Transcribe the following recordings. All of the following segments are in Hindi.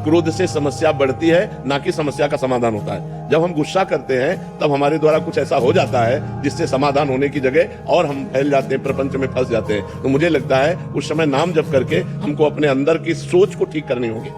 क्रोध से समस्या बढ़ती है, ना कि समस्या का समाधान होता है। जब हम गुस्सा करते हैं तब हमारे द्वारा कुछ ऐसा हो जाता है जिससे समाधान होने की जगह और हम फैल जाते हैं, प्रपंच में फंस जाते हैं। तो मुझे लगता है उस समय नाम जप करके हमको अपने अंदर की सोच को ठीक करनी होगी।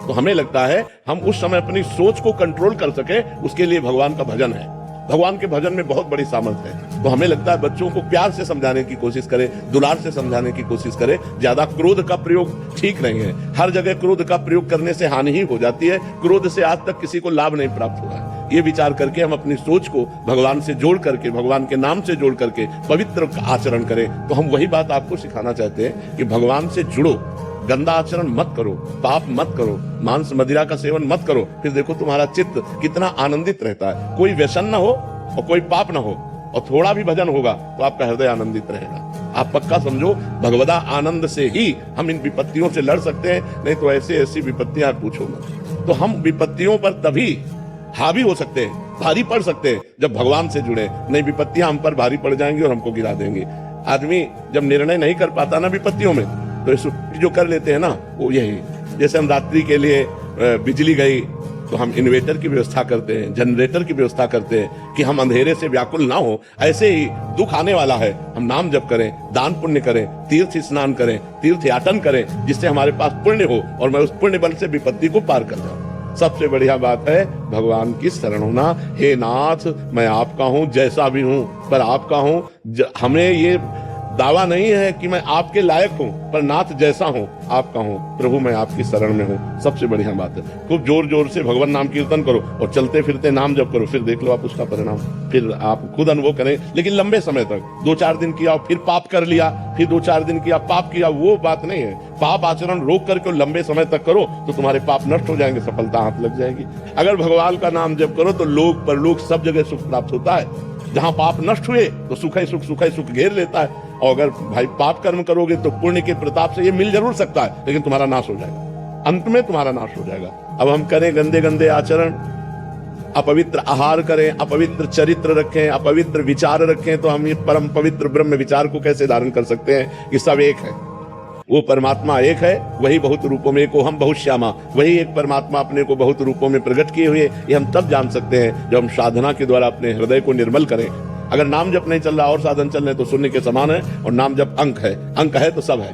तो हमें लगता है हम उस समय अपनी सोच को कंट्रोल कर सके, उसके लिए भगवान का भजन है। भगवान के भजन में बहुत बड़ी सामर्थ्य है। तो हमें लगता है बच्चों को प्यार से समझाने की कोशिश करें, दुलार से समझाने की कोशिश करें। ज्यादा क्रोध का प्रयोग ठीक नहीं है। हर जगह क्रोध का प्रयोग करने से हानि ही हो जाती है। क्रोध से आज तक किसी को लाभ नहीं प्राप्त हुआ है। ये विचार करके हम अपनी सोच को भगवान से जोड़ करके, भगवान के नाम से जोड़ करके पवित्र आचरण करें। तो हम वही बात आपको सिखाना चाहते हैं कि भगवान से जुड़ो, गंदा आचरण मत करो, पाप मत करो, मांस मदिरा का सेवन मत करो। फिर देखो तुम्हारा चित्त कितना आनंदित रहता है। कोई व्यसन न हो और कोई पाप न हो और थोड़ा भी भजन होगा तो आपका हृदय आनंदित रहेगा। आप पक्का समझो, भगवदा आनंद से ही हम इन विपत्तियों से लड़ सकते हैं, नहीं तो ऐसी ऐसी विपत्तियां पूछो मत। तो हम विपत्तियों पर तभी हावी हो सकते हैं, भारी पड़ सकते हैं जब भगवान से जुड़े। नहीं, विपत्तियां हम पर भारी पड़ जाएंगी और हमको गिरा देंगी। आदमी जब निर्णय नहीं कर पाता ना विपत्तियों में, तो जो कर लेते हैं ना वो यही, जैसे हम रात्रि के लिए बिजली गई तो हम इन्वर्टर की व्यवस्था करते हैं, जनरेटर की व्यवस्था करते हैं कि हम अंधेरे से व्याकुल ना हो। ऐसे ही दुख आने वाला है, हम नाम जप करें, दान पुण्य करें, तीर्थ स्नान करें, तीर्थ याटन करें, जिससे हमारे पास पुण्य हो और मैं उस पुण्य बल से विपत्ति को पार कर जाऊं। सबसे बढ़िया बात है भगवान की शरण होना। हे नाथ, मैं आपका हूं, जैसा भी हूं पर आपका हूं। हमें ये दावा नहीं है कि मैं आपके लायक हूं, पर नाथ जैसा हूं आपका हूं। प्रभु मैं आपकी शरण में हूं। सबसे बढ़िया बात है। खूब जोर जोर से भगवान नाम कीर्तन करो और चलते फिरते नाम जप करो, फिर देख लो आप उसका परिणाम। फिर आप खुद अनुभव करें, लेकिन लंबे समय तक। 2-4 दिन किया फिर पाप कर लिया, फिर 2-4 दिन किया पाप किया, वो बात नहीं है। पाप आचरण रोक करके लंबे समय तक करो तो तुम्हारे पाप नष्ट हो जाएंगे, सफलता हाथ लग जाएगी। अगर भगवान का नाम जप करो तो लोक परलोक सब जगह सुख प्राप्त होता है। जहां पाप नष्ट हुए तो सुख ही सुख घेर लेता है। और अगर भाई पाप कर्म करोगे तो पुण्य के प्रताप से ये मिल जरूर सकता है, लेकिन तुम्हारा नाश हो जाएगा, अंत में तुम्हारा नाश हो जाएगा। अब हम करें गंदे गंदे आचरण, अपवित्र आहार करें, अपवित्र चरित्र रखें, अपवित्र विचार रखें, तो हम ये परम पवित्र ब्रह्म विचार को कैसे धारण कर सकते हैं कि सब एक है। वो परमात्मा एक है, वही बहुत रूपों में, को हम बहुत श्यामा, वही एक परमात्मा अपने को बहुत रूपों में प्रकट किए हुए। ये हम तब जान सकते हैं जब हम साधना के द्वारा अपने हृदय को निर्मल करें। अगर नाम जप नहीं चल रहा और साधन चल रहे तो शून्य के समान है। और नाम जप अंक है, अंक है तो सब है,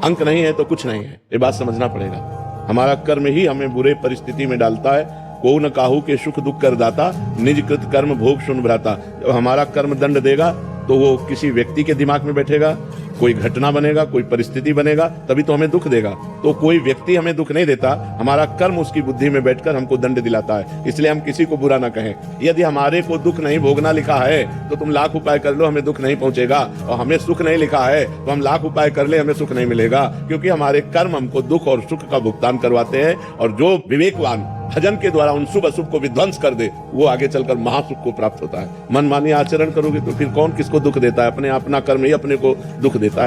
अंक नहीं है तो कुछ नहीं है। ये बात समझना पड़ेगा। हमारा कर्म ही हमें बुरे परिस्थिति में डालता है। को न काहू के सुख दुख कर दाता, निज कृत कर्म भोग सुन भ्राता। जब हमारा कर्म दंड देगा तो वो किसी व्यक्ति के दिमाग में बैठेगा, कोई घटना बनेगा, कोई परिस्थिति बनेगा, तभी तो हमें दुख देगा। तो कोई व्यक्ति हमें दुख नहीं देता, हमारा कर्म उसकी बुद्धि में बैठकर हमको दंड दिलाता है। इसलिए हम किसी को बुरा ना कहें। यदि हमारे को दुख नहीं भोगना लिखा है तो तुम लाख उपाय कर लो, हमें दुख नहीं पहुंचेगा। और हमें सुख नहीं लिखा है तो हम लाख उपाय कर ले, हमें सुख नहीं मिलेगा, क्योंकि हमारे कर्म हमको दुख और सुख का भुगतान करवाते हैं। और जो विवेकवान भजन के द्वारा उन शुभ अशुभ को विध्वंस कर दे, वो आगे चलकर महासुख को प्राप्त होता है। मनमानी आचरण करोगे तो फिर कौन किसको दुख देता है? अपना कर्म ही अपने को दुख देता है।